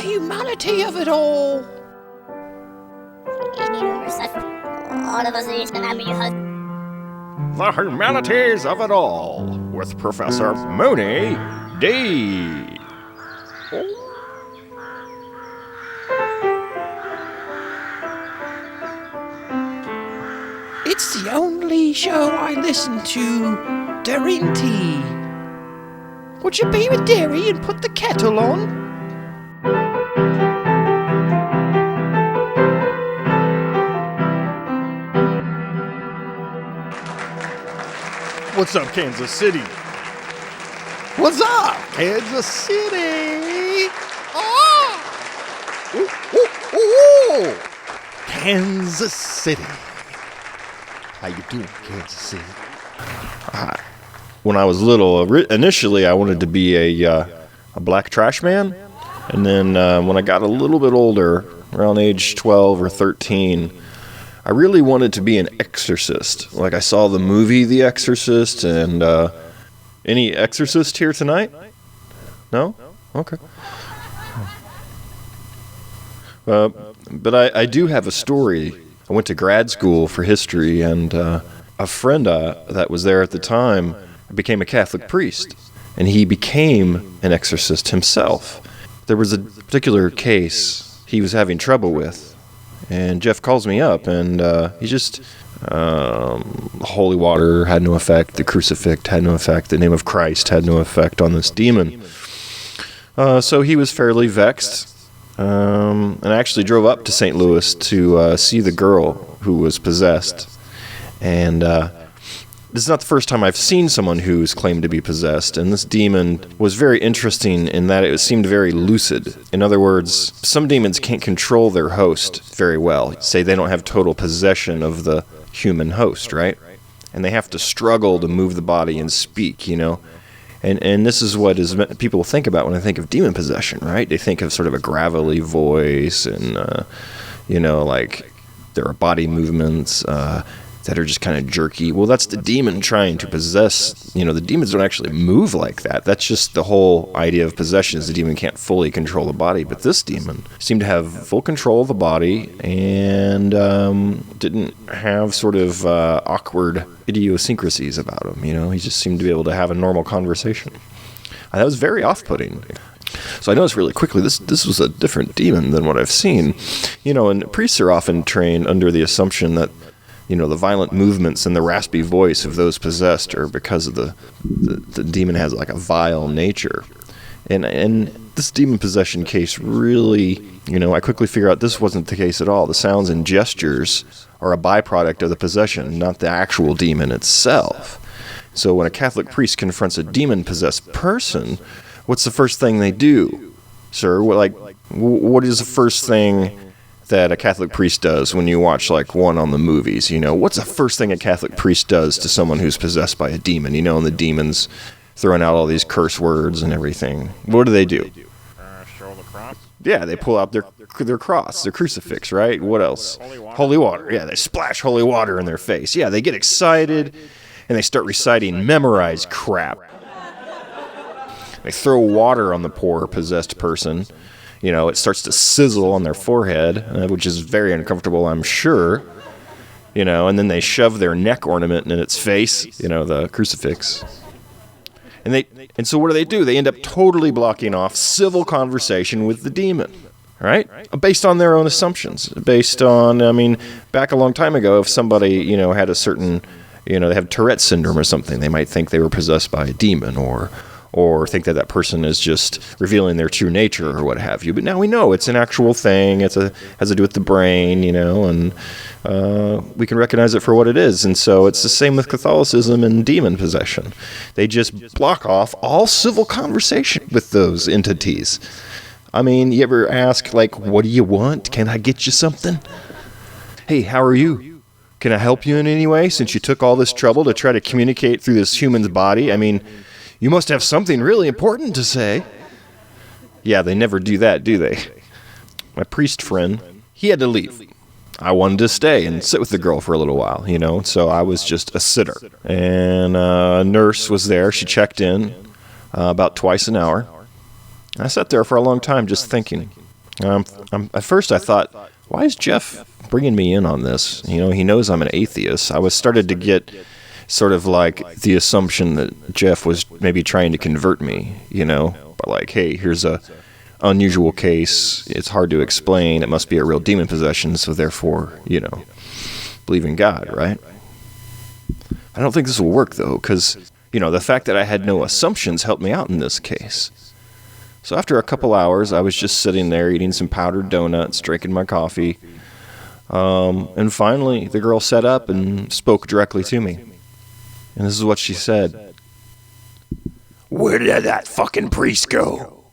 humanity of it all. The Humanities of it all, with Professor Moonie D. It's the only show I listen to, Darinty. Would you be with Derry and put the kettle on? What's up, Kansas City? What's up, Kansas City? Oh! Ooh, ooh, ooh. Kansas City. How you doing, Kansas City? When I was little, initially I wanted to be a black trash man. And then when I got a little bit older, around age 12 or 13, I really wanted to be an exorcist. Like, I saw the movie The Exorcist, and any exorcist here tonight? No? Okay. But I do have a story. I went to grad school for history, and a friend that was there at the time became a Catholic priest, and he became an exorcist himself. There was a particular case he was having trouble with, and Jeff calls me up, and he just, holy water had no effect, the crucifix had no effect, the name of Christ had no effect on this demon. So he was fairly vexed, and I actually drove up to St. Louis to see the girl who was possessed. And this is not the first time I've seen someone who's claimed to be possessed, and this demon was very interesting in that it seemed very lucid. In other words, some demons can't control their host very well. Say they don't have total possession of the human host, right? And they have to struggle to move the body and speak, you know? And this is what people think about when they think of demon possession, right? They think of sort of a gravelly voice and, like there are body movements, that are just kind of jerky. Well, that's the demon trying to possess. The demons don't actually move like that. That's just the whole idea of possession, is the demon can't fully control the body. But this demon seemed to have full control of the body and didn't have sort of awkward idiosyncrasies about him. He just seemed to be able to have a normal conversation. That was very off-putting. So I noticed really quickly this was a different demon than what I've seen. And priests are often trained under the assumption that the violent movements and the raspy voice of those possessed are because of the demon has like a vile nature. And this demon possession case really, I quickly figure out this wasn't the case at all. The sounds and gestures are a byproduct of the possession, not the actual demon itself. So when a Catholic priest confronts a demon-possessed person, what's the first thing they do? Sir, what is the first thing that a Catholic priest does when you watch like one on the movies? What's the first thing a Catholic priest does to someone who's possessed by a demon? And the demon's throwing out all these curse words and everything. What do? Show the cross? Yeah, they pull out their cross, their crucifix, right? What else? Holy water. Yeah, they splash holy water in their face. Yeah, they get excited and they start reciting memorized crap. They throw water on the poor possessed person. It starts to sizzle on their forehead, which is very uncomfortable, I'm sure. And then they shove their neck ornament in its face, the crucifix. And so what do? They end up totally blocking off civil conversation with the demon, right? Based on their own assumptions. Based on, back a long time ago, if somebody, had a certain, they have Tourette's syndrome or something, they might think they were possessed by a demon or think that person is just revealing their true nature or what have you. But now we know it's an actual thing. Has to do with the brain, and we can recognize it for what it is. And so it's the same with Catholicism and demon possession. They just block off all civil conversation with those entities. You ever ask, what do you want? Can I get you something? Hey, how are you? Can I help you in any way since you took all this trouble to try to communicate through this human's body? You must have something really important to say. Yeah, they never do that, do they? My priest friend, he had to leave. I wanted to stay and sit with the girl for a little while, so I was just a sitter. And a nurse was there. She checked in about twice an hour. I sat there for a long time just thinking, At first I thought, why is Jeff bringing me in on this? You know, he knows I'm an atheist. I was started to get sort of like the assumption that Jeff was maybe trying to convert me, you know, but like, hey, here's a unusual case. It's hard to explain. It must be a real demon possession, so therefore, you know, believe in God, right? I don't think this will work, though, because, you know, the fact that I had no assumptions helped me out in this case. So after a couple hours, I was just sitting there eating some powdered donuts, drinking my coffee, and finally the girl sat up and spoke directly to me. And this is what she said. Where did that fucking priest go?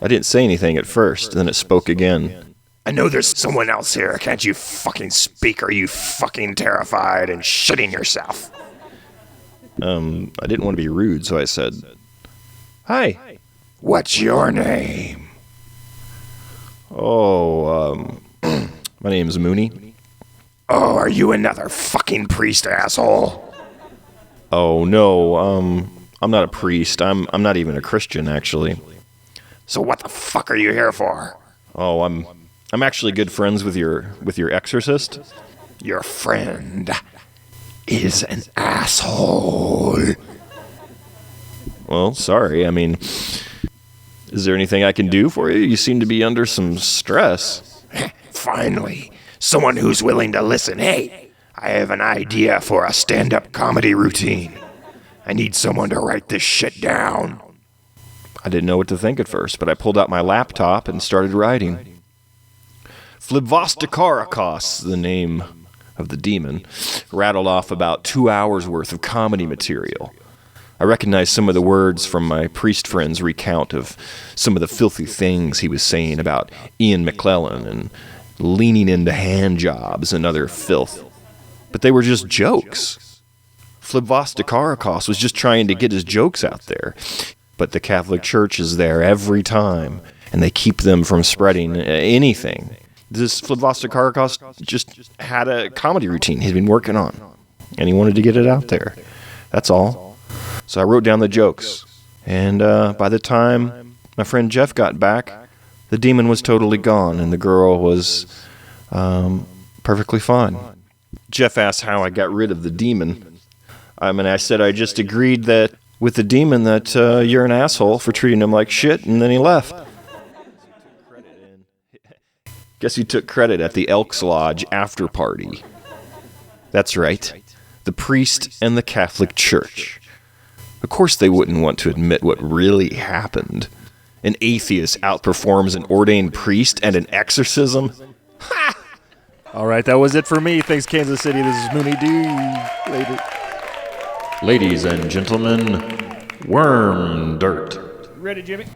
I didn't say anything at first, then it spoke again. I know there's someone else here. Can't you fucking speak? Are you fucking terrified and shitting yourself? I didn't want to be rude, so I said, hi. What's your name? Oh, my name's Moonie. Oh, are you another fucking priest, asshole? Oh, no, I'm not a priest. I'm not even a Christian, actually. So what the fuck are you here for? Oh, I'm actually good friends with your exorcist. Your friend is an asshole. Well, sorry. I mean, is there anything I can do for you? You seem to be under some stress. Finally, someone who's willing to listen. Hey, I have an idea for a stand-up comedy routine. I need someone to write this shit down. I didn't know what to think at first, but I pulled out my laptop and started writing. Flibvostakarikos, the name of the demon, rattled off about 2 hours worth of comedy material. I recognized some of the words from my priest friend's recount of some of the filthy things he was saying about Ian McClellan and leaning into hand jobs and other filth. But they were just jokes. Flibvostakarikos was just trying to get his jokes out there. But the Catholic Church is there every time, and they keep them from spreading anything. This Flibvostakarikos just had a comedy routine he'd been working on, and he wanted to get it out there. That's all. So I wrote down the jokes, and by the time my friend Jeff got back, the demon was totally gone, and the girl was perfectly fine. Jeff asked how I got rid of the demon. I said I just agreed that with the demon that you're an asshole for treating him like shit, and then he left. Guess he took credit at the Elks Lodge after party. That's right, the priest and the Catholic Church. Of course they wouldn't want to admit what really happened. An atheist outperforms an ordained priest and an exorcism? Ha! All right, that was it for me. Thanks, Kansas City. This is Moonie D. Later. Ladies and gentlemen, Wormdirt. Ready, Jimmy?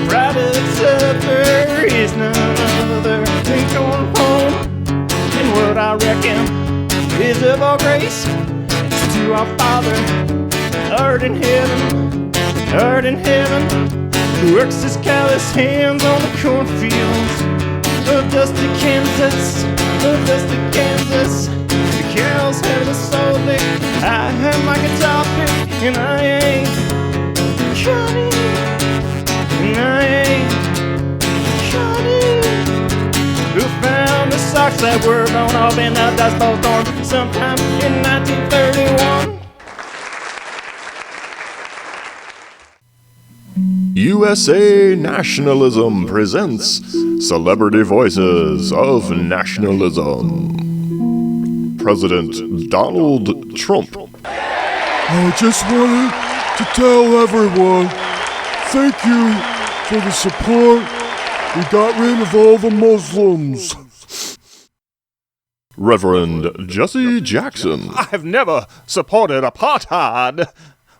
Private supper is none other than Cornpone. And what I reckon is of all grace to our Father, art in heaven, who works his callous hands on the cornfields of dusty Kansas, The cows have a soul lick, I have my guitar pick, and I ain't Johnny, who found the socks that were blown off in a dust bowl storm sometime in 1931. USA Nationalism presents Celebrity Voices of Nationalism. President Donald Trump. I just wanted to tell everyone, thank you for the support. We got rid of all the Muslims. Reverend Jessie Jackson. I've never supported apartheid,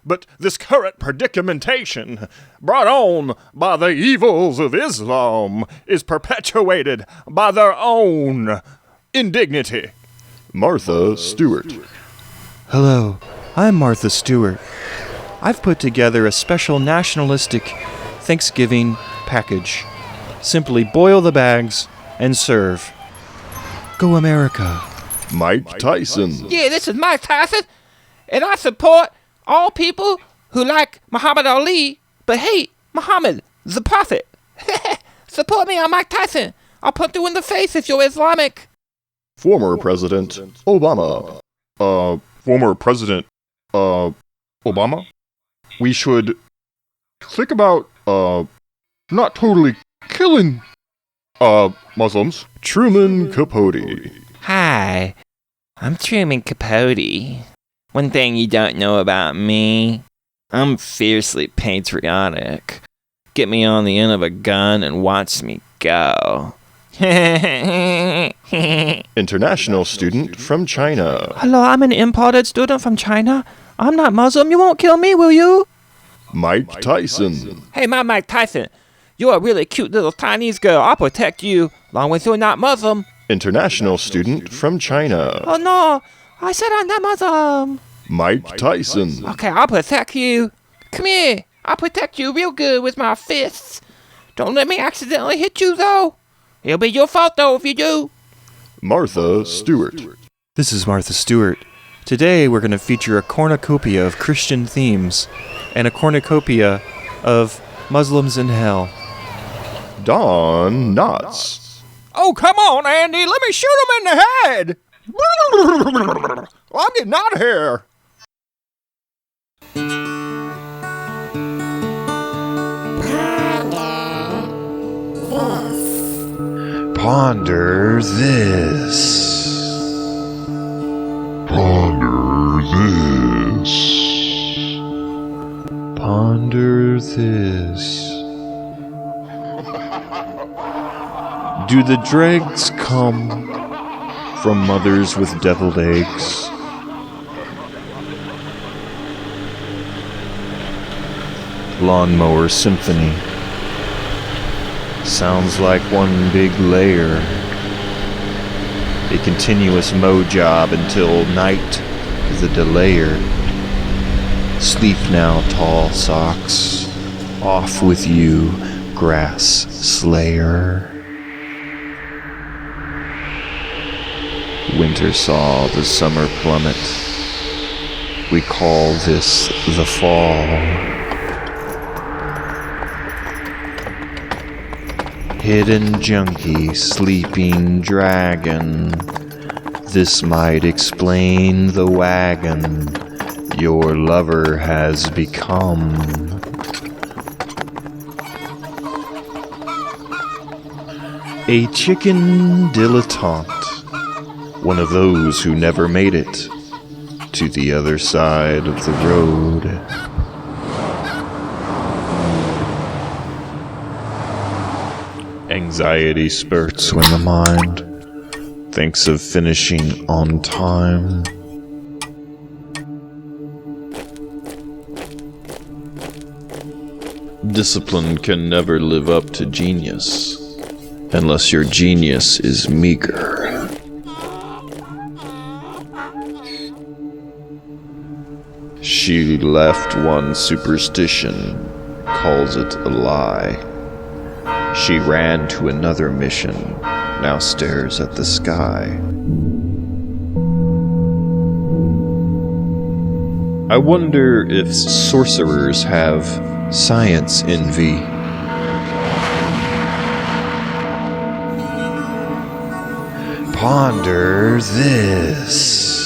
but this current predicamentation, brought on by the evils of Islam, is perpetuated by their own indignity. Martha Stewart. Hello, I'm Martha Stewart. I've put together a special nationalistic Thanksgiving package. Simply boil the bags and serve. Go America. Mike Tyson. Yeah, this is Mike Tyson, and I support all people who like Muhammad Ali but hate Muhammad, the Prophet. Support me, I'm Mike Tyson. I'll punch you in the face if you're Islamic. Former President Obama. Former President Obama? We should think about not totally killing Muslims. Truman Capote. Hi, I'm Truman Capote. One thing you don't know about me, I'm fiercely patriotic. Get me on the end of a gun and watch me go. International student from China. Hello, I'm an imported student from China. I'm not Muslim. You won't kill me, will you? Mike Tyson. Hey, Mike Tyson, you're a really cute little Chinese girl. I'll protect you, long as you're not Muslim. International student from China. Oh no, I said I'm not Muslim. Mike Tyson. Okay, I'll protect you. Come here. I'll protect you real good with my fists. Don't let me accidentally hit you, though. It'll be your fault, though, if you do. Martha Stewart. This is Martha Stewart. Today we're going to feature a cornucopia of Christian themes and a cornucopia of Muslims in hell. Don Knotts. Oh, come on, Andy. Let me shoot him in the head. I'm getting out of here. Ponder this. Ponder this. Ponder this. Do the dregs come from mothers with deviled eggs? Lawnmower Symphony. Sounds like one big layer. A continuous mow job until night, the delayer. Sleep now, tall socks. Off with you, grass slayer. Winter saw the summer plummet. We call this the fall. Hidden junkie, sleeping dragon. This might explain the wagon your lover has become. A chicken dilettante. One of those who never made it to the other side of the road. Anxiety spurts when the mind thinks of finishing on time. Discipline can never live up to genius, unless your genius is meager. She left one superstition, calls it a lie. She ran to another mission, now stares at the sky. I wonder if sorcerers have science envy. Ponder this.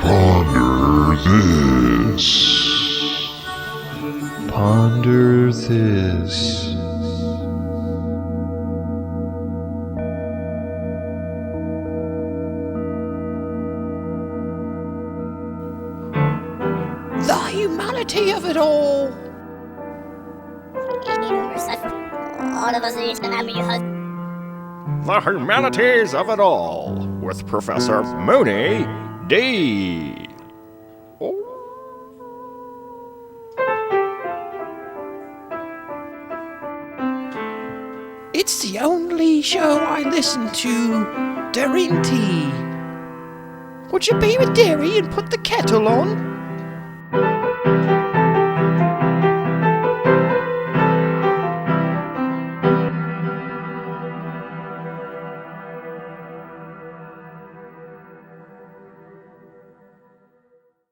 Ponder this. Ponder this. The humanity of it all. The Humanities of it all with Professor Moonie D. It's the only show I listen to during tea. Would you be with Derry and put the kettle on?